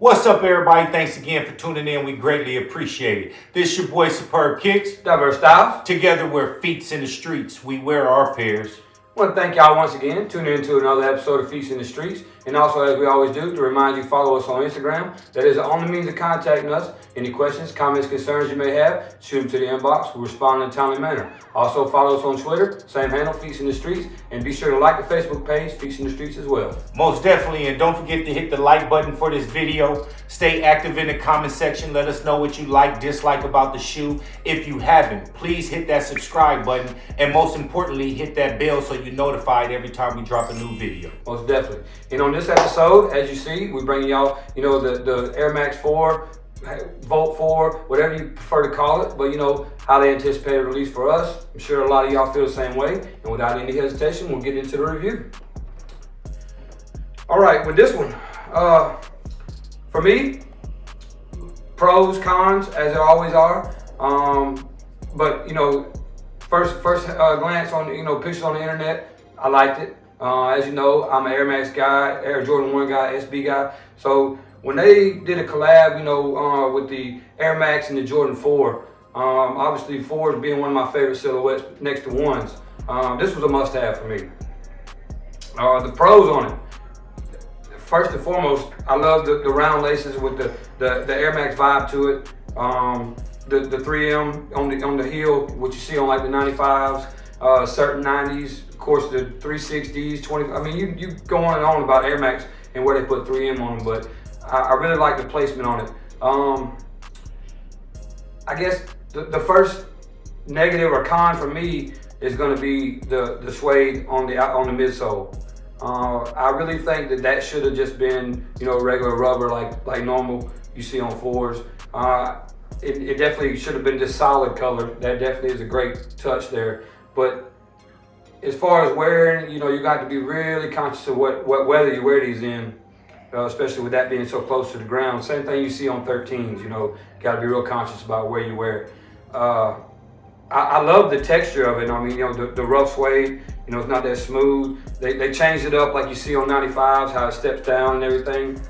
What's up, everybody? Thanks again for tuning in. We greatly appreciate it. This your boy Superb Kicks. Diverse Styles. Together we're Feats in the Streets. We wear our pairs. I want to thank y'all once again tuning in to another episode of Feats in the Streets. And also, as we always do, to remind you, follow us on Instagram. That is the only means of contacting us. Any questions, comments, concerns you may have, shoot them to the inbox. We'll respond in a timely manner. Also, follow us on Twitter, same handle, Feats in the Streets. And be sure to like the Facebook page, Feats in the Streets as well. Most definitely. And don't forget to hit the like button for this video. Stay active in the comment section. Let us know what you like, dislike about the shoe. If you haven't, please hit that subscribe button. And most importantly, hit that bell so you're notified every time we drop a new video. Most definitely. And on this episode, as you see, we bring y'all, the AIRMAX 4, Volt 4, whatever you prefer to call it, but how they anticipated release for us. I'm sure a lot of y'all feel the same way. And without any hesitation, we'll get into the review. All right, with this one, for me, pros, cons, as there always are. But first glance on pictures on the internet, I liked it. As you know, I'm an AIRMAX guy, Air Jordan 1 guy, SB guy. So when they did a collab, with the AIRMAX and the Jordan 4, obviously 4s being one of my favorite silhouettes next to 1s, this was a must-have for me. The pros on it. First and foremost, I love the round laces with the AIRMAX vibe to it. The 3M on the heel, what you see on like the 95s, certain 90s, of course the 360s, 20. I mean, you go on and on about AIRMAX and where they put 3M on them, but I really like the placement on it. I guess the first negative or con for me is going to be the suede on the midsole. I really think that should have just been regular rubber like normal you see on 4s. It definitely should have been this solid color. That definitely is a great touch there. But as far as wearing, you got to be really conscious of what weather you wear these in, especially with that being so close to the ground. Same thing you see on 13s, got to be real conscious about where you wear it. I love the texture of it. I mean, the rough suede, it's not that smooth. They changed it up like you see on 95s, how it steps down and everything.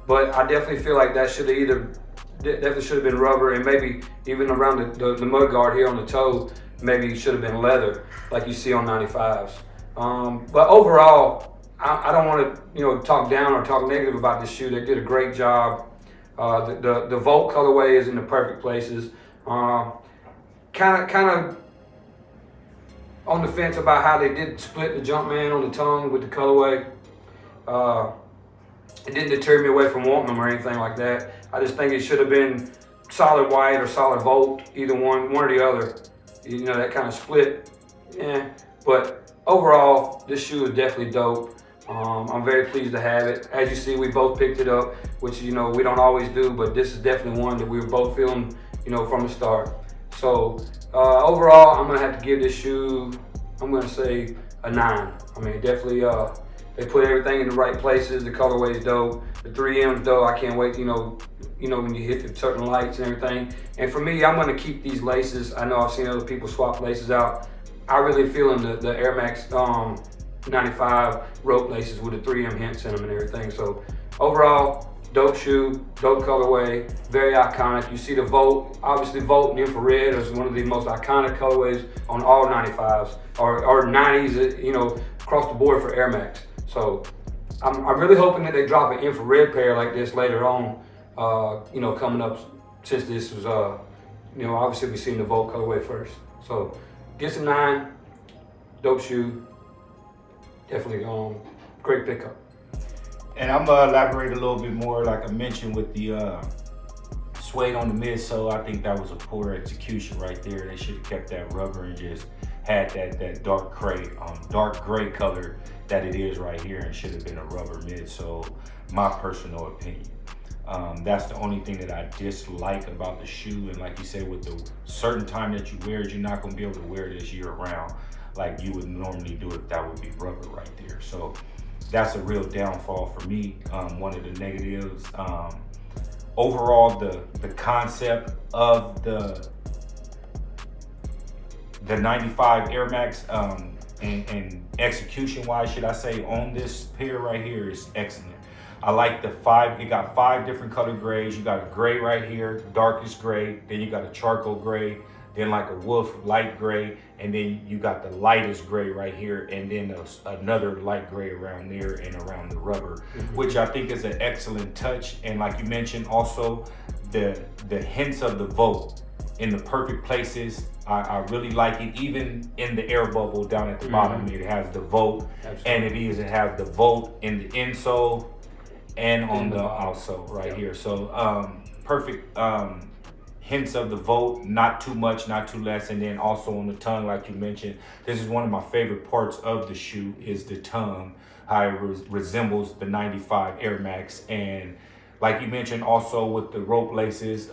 But I definitely feel like that should have definitely should have been rubber, and maybe even around the mud guard here on the toe, maybe it should have been leather like you see on 95s. But overall, I don't want to talk down or talk negative about this shoe. They did a great job. The Volt colorway is in the perfect places. Kind of on the fence about how they did split the Jumpman on the tongue with the colorway. It didn't deter me away from wanting them or anything like that. I just think it should have been solid white or solid Volt, either one or the other. That kind of split. Yeah. But overall, this shoe is definitely dope. I'm very pleased to have it. As you see, we both picked it up, which we don't always do, but this is definitely one that we were both feeling, from the start. So overall, I'm gonna have to give this shoe, I'm gonna say a 9. I mean, definitely, they put everything in the right places. The colorway's dope. The 3M's dope. I can't wait, when you hit the certain lights and everything. And for me, I'm gonna keep these laces. I know I've seen other people swap laces out. I really feel in the AIRMAX 95 rope laces with the 3M hints in them and everything. So overall, dope shoe, dope colorway, very iconic. You see the Volt, obviously Volt and infrared is one of the most iconic colorways on all 95s or 90s, across the board for AIRMAX. So I'm really hoping that they drop an infrared pair like this later on, coming up, since this was, obviously we've seen the Volt colorway first. So get some 9, dope shoe, definitely great pickup. And I'm gonna elaborate a little bit more, like I mentioned with the suede on the midsole. I think that was a poor execution right there. They should have kept that rubber and just had that dark gray color that it is right here, and should have been a rubber midsole, my personal opinion. That's the only thing that I dislike about the shoe. And like you said, with the certain time that you wear it, you're not gonna be able to wear this year round like you would normally do it. That would be rubber right there. So that's a real downfall for me. One of the negatives. Overall, the concept of the 95 AIRMAX and execution wise, should I say, on this pair right here is excellent. I like it got 5 different color grays. You got a gray right here, darkest gray. Then you got a charcoal gray, then like a wolf light gray, and then you got the lightest gray right here, and then another light gray around there and around the rubber, which I think is an excellent touch. And like you mentioned, also the hints of the Volt in the perfect places. I really like it. Even in the air bubble down at the bottom, it has the Volt. Absolutely. And it has the Volt in the insole and on the outsole right here. So perfect hints of the Volt, not too much, not too less. And then also on the tongue, like you mentioned, this is one of my favorite parts of the shoe is the tongue, how it resembles the 95 AIRMAX. And like you mentioned also with the rope laces,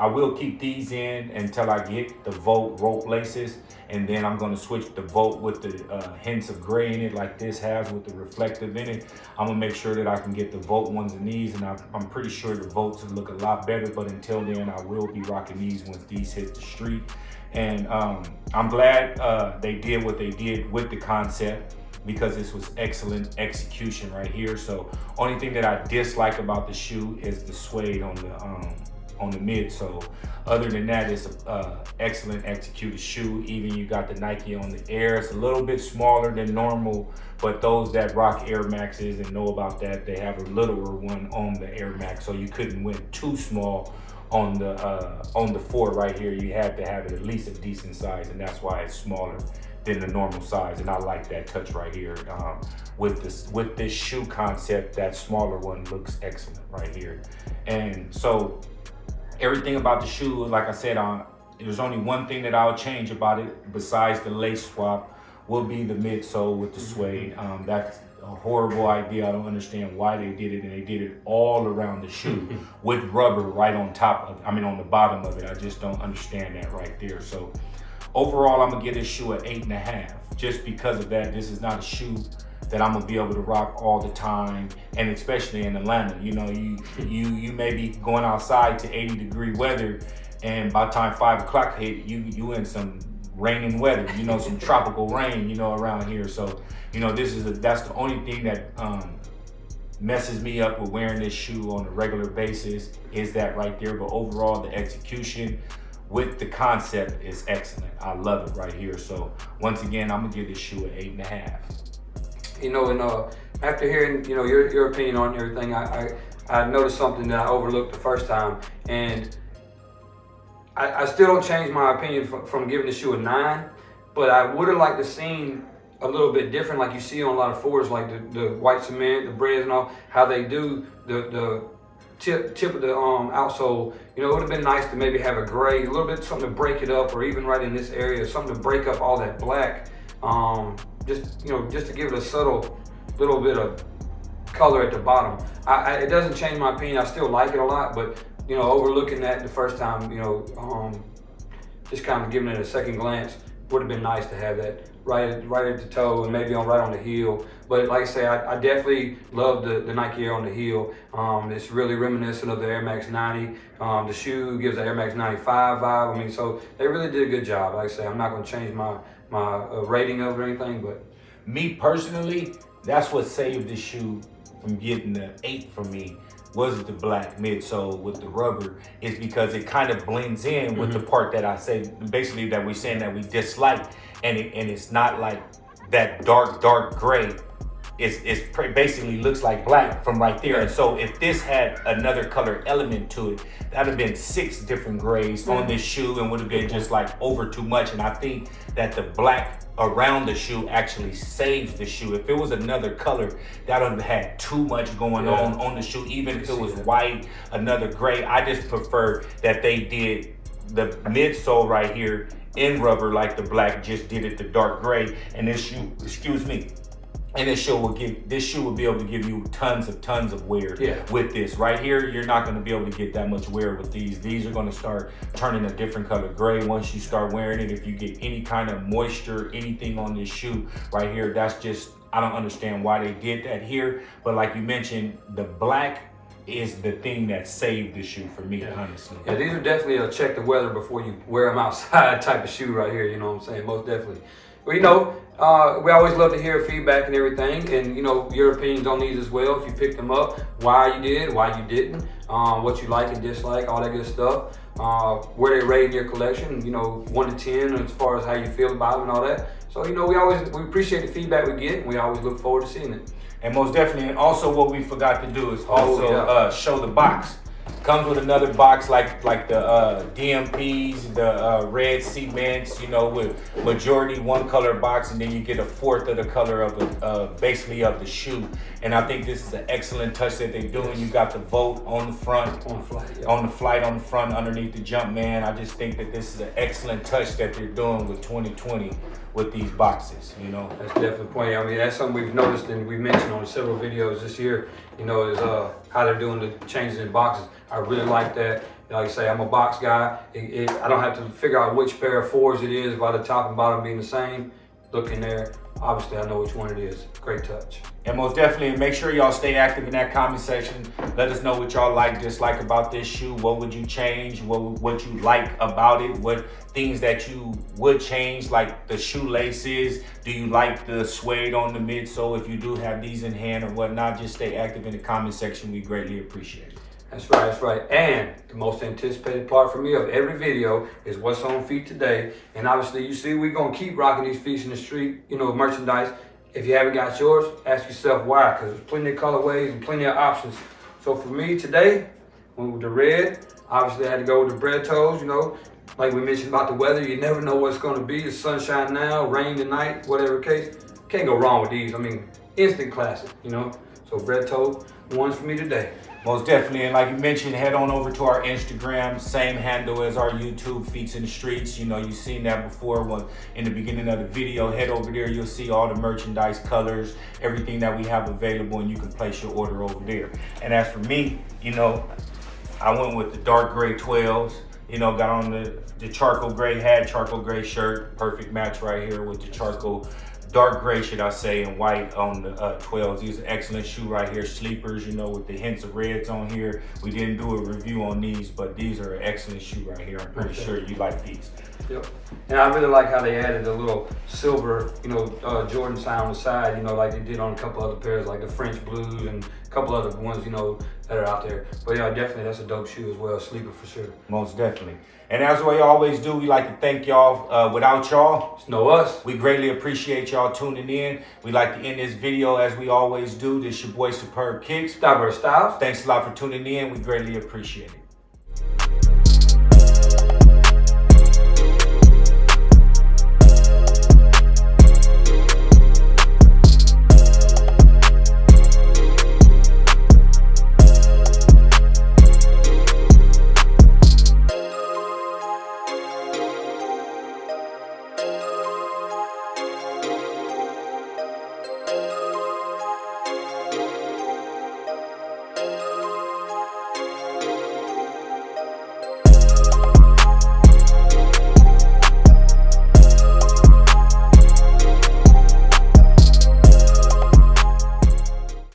I will keep these in until I get the Volt rope laces, and then I'm gonna switch the Volt with the hints of gray in it like this has with the reflective in it. I'm gonna make sure that I can get the Volt ones and these, and I'm pretty sure the Volts will look a lot better, but until then I will be rocking these once these hit the street. And I'm glad they did what they did with the concept, because this was excellent execution right here. So only thing that I dislike about the shoe is the suede on the midsole. Other than that, it's a excellent executed shoe. Even you got the Nike on the Air. It's a little bit smaller than normal, but those that rock AIRMAXs and know about that, they have a littler one on the AIRMAX, so you couldn't went too small on the 4 right here. You had to have it at least a decent size, and that's why it's smaller than the normal size. And I like that touch right here. With this shoe concept, that smaller one looks excellent right here. And so everything about the shoe, like I said, there's only one thing that I'll change about it besides the lace swap, will be the midsole with the suede. That's a horrible idea. I don't understand why they did it, and they did it all around the shoe with rubber right on top of it. I mean, on the bottom of it. I just don't understand that right there. So overall, I'm gonna give this shoe an 8.5, just because of that. This is not a shoe that I'm gonna be able to rock all the time, and especially in Atlanta. You know, you may be going outside to 80-degree weather, and by the time 5 o'clock hit, you in some raining weather. You know, some tropical rain. You know, around here. So, you know, that's the only thing that messes me up with wearing this shoe on a regular basis, is that right there. But overall, the execution with the concept is excellent. I love it right here. So once again, I'm gonna give this shoe an 8.5. You know, and after hearing, you know, your opinion on everything, I noticed something that I overlooked the first time, and I still don't change my opinion from giving the shoe a 9, but I would have liked to seen a little bit different, like you see on a lot of 4s, like the white cement, the breads and all, how they do the tip of the outsole. You know, it would have been nice to maybe have a gray, a little bit something to break it up, or even right in this area, something to break up all that black. Just to give it a subtle little bit of color at the bottom. It doesn't change my opinion. I still like it a lot, but you know, overlooking that the first time, you know, just kind of giving it a second glance, would have been nice to have that right at the toe, and maybe right on the heel. But like I say, I definitely love the Nike Air on the heel. It's really reminiscent of the Air Max 90. The shoe gives the Air Max 95 vibe. I mean, so they really did a good job. Like I say, I'm not going to change my rating of it or anything, but me personally, that's what saved this shoe from getting the 8 for me, was the black midsole with the rubber, is because it kind of blends in with the part that I say, basically, that we're saying that we dislike, and it's not like that dark gray. It's basically looks like black from right there. And so if this had another color element to it, that'd have been 6 different grays on this shoe, and would have been just like over too much. And I think that the black around the shoe actually saves the shoe. If it was another color, that would have had too much going on the shoe. Even if it was white, another gray. I just prefer that they did the midsole right here in rubber, like the black just did it the dark gray. And this shoe, and this shoe will be able to give you tons of wear with this. Right here, you're not gonna be able to get that much wear with these. These are gonna start turning a different color gray once you start wearing it. If you get any kind of moisture, anything on this shoe right here, that's just, I don't understand why they did that here. But like you mentioned, the black is the thing that saved the shoe for me, honestly. Yeah, these are definitely a check the weather before you wear them outside type of shoe right here, you know what I'm saying? Most definitely. Well, you know, We always love to hear feedback and everything, and you know your opinions on these as well. If you picked them up, why you did, why you didn't, what you like and dislike, all that good stuff. Where they rate in your collection, you know, 1 to 10 as far as how you feel about them and all that. So you know we appreciate the feedback we get, and we always look forward to seeing it. And most definitely, and also what we forgot to do is also show the box. Comes with another box like the DMPs, the red cements, you know, with majority one color box, and then you get a fourth of the color of basically of the shoe. And I think this is an excellent touch that they're doing. You got the vote on the front, on the flight on the front underneath the Jumpman. I just think that this is an excellent touch that they're doing with 2020 with these boxes, you know. That's definitely the point. I mean, that's something we've noticed and we mentioned on several videos this year, you know, is how they're doing the changes in boxes. I really like that. Like I say, I'm a box guy. I don't have to figure out which pair of 4s it is by the top and bottom being the same. Look in there. Obviously, I know which one it is. Great touch. And most definitely, make sure y'all stay active in that comment section. Let us know what y'all like, dislike about this shoe. What would you change? What you like about it? What things that you would change, like the shoelaces? Do you like the suede on the midsole? If you do have these in hand or whatnot, just stay active in the comment section. We greatly appreciate it. That's right, that's right. And the most anticipated part for me of every video is what's on feet today. And obviously, you see, we're going to keep rocking these feet in the street, you know, merchandise. If you haven't got yours, ask yourself why, because there's plenty of colorways and plenty of options. So for me today, went with the red. Obviously, I had to go with the bread toes, you know. Like we mentioned about the weather, you never know what's going to be. It's sunshine now, rain tonight, whatever case. Can't go wrong with these. I mean, instant classic, you know. So bread toe ones for me today. Most definitely, and like you mentioned, head on over to our Instagram, same handle as our YouTube, Feets in the Streets. You know, you've seen that before in the beginning of the video. Head over there, you'll see all the merchandise, colors, everything that we have available, and you can place your order over there. And as for me, you know, I went with the dark gray 12s. You know, got on the charcoal gray hat, charcoal gray shirt, perfect match right here with the charcoal, dark gray, should I say, and white on the 12s. These are excellent shoe right here, sleepers, you know, with the hints of reds on here. We didn't do a review on these, but these are an excellent shoe right here. I'm pretty sure you like these. Yep. And I really like how they added a little silver, you know, Jordan sign on the side, you know, like they did on a couple other pairs, like the French Blues and a couple other ones, you know, that are out there. But yeah, definitely that's a dope shoe as well, sleeper for sure. Most definitely. And as we always do, we like to thank y'all. Without y'all, it's no us. We greatly appreciate y'all tuning in. We like to end this video as we always do. This your boy Superb Kicks. Diverse Styles. Thanks a lot for tuning in. We greatly appreciate it.